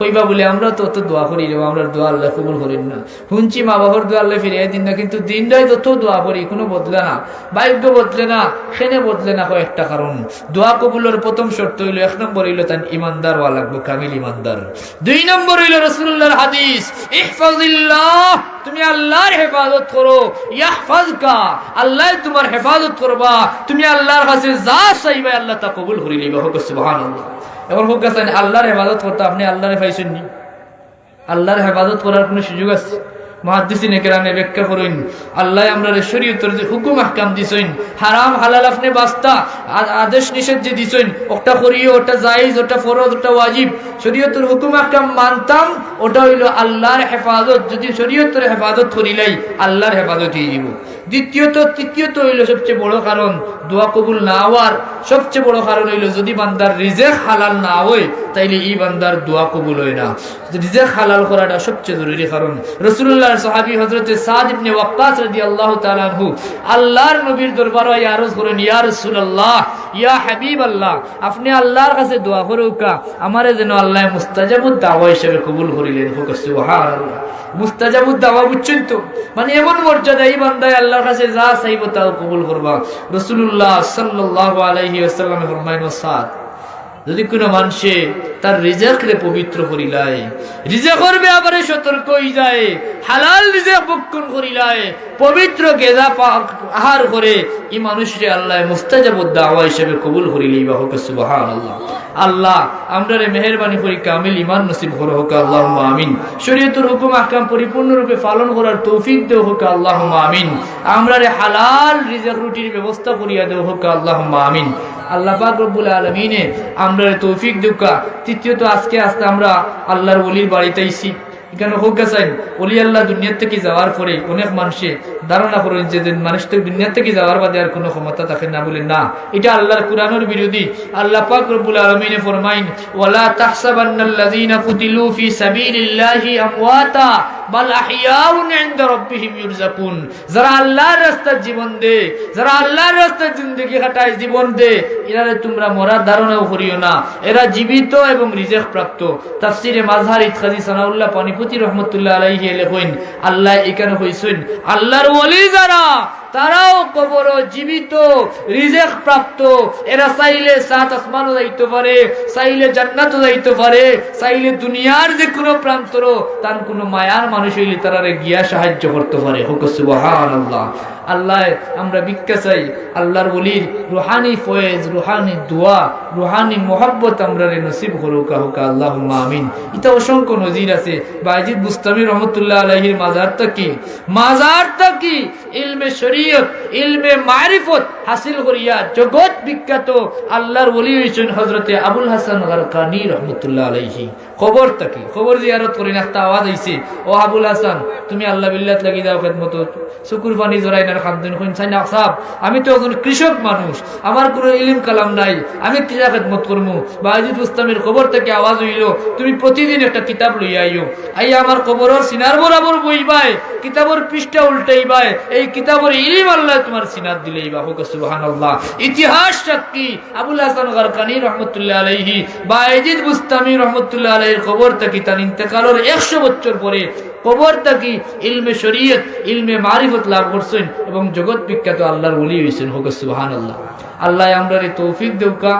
কইবা বলে আমরা তো অত দোয়া করি রে, আমরা দোয়া আল্লাহ কবুল করেন না। শুনছি মা বাবার দোয়া আল্লাহ ফিরিয়ে দিন না, কিন্তু দিনটাই তত দোয়া করি কোনো বদলে না, ভাগ্য বদলে না, খেনে বদলে না। কয়েকটা কারণ দোয়া কবুলের প্রথম শর্ত হইল, 1 নম্বর হইল তার ইমানদার হওয়া লাগবে, কামিল ইমানদার। 2 নম্বর হইল রাসূলুল্লাহর হাদিস, ইহফাজিল্লাহ, তুমি আল্লাহর হেফাজত করো, ইয়াহফাজকা, আল্লাহ তোমার হেফাজত করবা। তুমি আল্লাহর কাছে যা চাইবে আল্লাহ তা কবুল করে নিবে। হোক সুবহানাল্লাহ। এখন হোক গেছেন আল্লাহর হেফাজত করতে, আপনি আল্লাহরে পাইছেন নি? আল্লাহর হেফাজত করার কোনো সুযোগ আছে? মুহাদ্দিসিনে কেরামে ব্যাখ্যা করেন, আল্লাহ আমরা শরীয়তের যে হুকুম আহকাম দিছেন, হারাম হালাল আপনি বাস্তা আদেশ নিষেধ যে দিছেন, ওটা করিও, ওটা জায়েজ, ওটা ফরজ, ওটা ওয়াজিব, শরীয়তের হুকুম আহকাম মানতাম, ওটা হইল আল্লাহর হেফাজত। যদি শরীয়তের হেফাজত করিলাই আল্লাহর হেফাজত হয়ে যাব। তৃতীয়ত হইল সবচেয়ে বড় কারণ দোয়া কবুল না হওয়ার সবচেয়ে বড় কারণ হইল, যদি বান্দার রিজেক হালাল না হয় তাইলে এই বান্দার দোয়া কবুল হয় না। রিজেক হালাল করাটা সবচেয়ে জরুরি কারণ। রাসূলুল্লাহর সাহাবী হযরত সাদ ইবনে ওয়াক্কাস রাদিয়াল্লাহু তাআলা আনহু আল্লাহর নবীর দরবারে আরজ করেন, ইয়া রাসূলুল্লাহ, ইয়া হাবিবাল্লাহ, আপনি আল্লাহর কাছে দোয়া করুকা আমারে যেন আল্লাহ মুস্তাজাবুদ দাওয়া হিসেবে কবুল করিলেন। সুবহানাল্লাহ। মুস্তাজাবুদ দাওয়া বুঝছেন তো, মানে এমন মর্যাদা, এই বান্দায় আল্লাহর কাছে যা চাইব তাও কবুল করবা। রাসূলুল্লাহ সাল্লাল্লাহু আলাইহি ওয়াসাল্লাম ফরমায়েন, সাদ, যদি কোনো মানুষে তার রিজেকরে পবিত্র করিলায়, রিজেকের ব্যাপারে সতর্ক হয়ে যায়, হালাল রিজেক ভক্ষণ করিলায়, পবিত্র গেজা আহার করে, এই মানুষরে আল্লাহ মুস্তাজাবুদ দাওয়া হিসেবে কবুল করিলেই বা হোক। সুবহানাল্লাহ। আল্লাহ আমরারে মেহেরবানি করি কামিল ঈমান নসিব করো, হোক আল্লাহুম্মা আমিন। শরীয়তের হুকুম আহকাম পরিপূর্ণরূপে পালন করার তৌফিক দেও, হোক আল্লাহুম্মা আমিন। আমরারে হালাল রিজেক রুটির ব্যবস্থা করিয়া দেও, হোক আল্লাহুম্মা আমিন। আল্লাহ পাক রব্বুল আলামিনে আমরারে তৌফিক দেউকা। তৃতীয়ত, আজকে আমরা আল্লাহর ওলির বাড়িতে আইছি। এখানে হোক গেছেন ওলি আল্লাহ দুনিয়া থেকে যাওয়ার পরে অনেক মানুষে ধারণা করেন যে মানুষ তো দুনিয়া থেকে যাওয়ার বাদে আর কোনো ক্ষমতা থাকে না, বলে না, এটা আল্লাহর কুরআনের বিরোধী। আল্লাহ পাক রব্বুল আলামিন ফরমাইন, ওয়ালা তাহসাবান্নাল্লাযীনা কুতিলু ফি সাবিলিল্লাহি আমওয়াতা বাল আহইয়াউন ইনদা রাব্বিহিম ইরযাকুন। যারা আল্লাহর রাস্তায় জীবন দে, যারা আল্লাহর রাস্তায় জিন্দেগি কাটায়, জীবন দে, এরারে তোমরা মরার ধারণাও করিও না, এরা জীবিত এবং রিজেক প্রাপ্ত। তাফসিরে মাযহার ইতখাদি সানাউল্লাহ পানিপতি রহমতুল্লাহ আলাইহি লেখেন, আল্লাহ এখানে হইছেন আল্লাহর ওলি যারা, তারাও কবর জীবিত, রিজেক প্রাপ্ত। এরা চাইলে 7 আসমানও যাইতে পারে, চাইলে জান্নাতও যাইতে পারে, চাইলে দুনিয়ার যে কোনো প্রান্তর, তার কোনো মায়ার মানুষ হইলে তারারে গিয়া সাহায্য করতে পারে। হোক সুবহানাল্লাহ। আল্লাহ আমরা ভিক্ষা চাই, আল্লাহর ওলির রুহানি ফয়েজ, রুহানি দোয়া, রুহানি মোহাব্বত আমরারে নসিব করুক, হোক আল্লাহুম্মা আমিন। এটা অসংখ্য নজির আছে। বায়জিদ বুস্তামি রহমতুল্লাহ আলাইহির মাজারটা কি ইলমে শরীয়ত, ইলমে মারিফত হাসিল করিয়া জগৎ বিখ্যাত আল্লাহর ওলি হইছেন হযরতে আবুল হাসান গারকানি রহমতুল্লাহ আলাইহি। খবরটা কি? খবর জিয়ারত করেন, একটা আওয়াজ আইছে, ও আবুল হাসান, তুমি আল্লাহ বিল্লাত লাগি দাও খেদমত, শুকুর পানি জড়াই না খামদিন কইন সাইন সাহেব, আমি তো একজন কৃষক মানুষ, আমার কোনো ইলম কালাম নাই, আমি কিরা খেদমত করবো? বায়জিদ বুস্তামির খবর থেকে আওয়াজ হইল, তুমি প্রতিদিন একটা কিতাব লইয়া আইয়া আমার কবরের সিনার বরাবর বইবাই, কিতাবের পৃষ্ঠা উল্টাইবাই, এই কিতাবের ইলম আল্লাহ তোমার সিনার দিলেইবা। হোক সুবহানাল্লাহ। ইতিহাস সাক্ষী আবুল হাসান গারকানি রহমতুল্লাহ আলাইহি বায়জিদ বুস্তামি রহমতুল্লাহ আলাইহির খবর থেকে তার ইন্তেকালের 100 বছর পরে কবর থেকে ইলমে শরীয়ত, ইলমে মারিফত লাভ করছেন এবং জগৎ বিখ্যাত আল্লাহর ওলি হইছেন। হোক সুবহানাল্লাহ। আল্লাহ আমরারে তৌফিক দেউকা।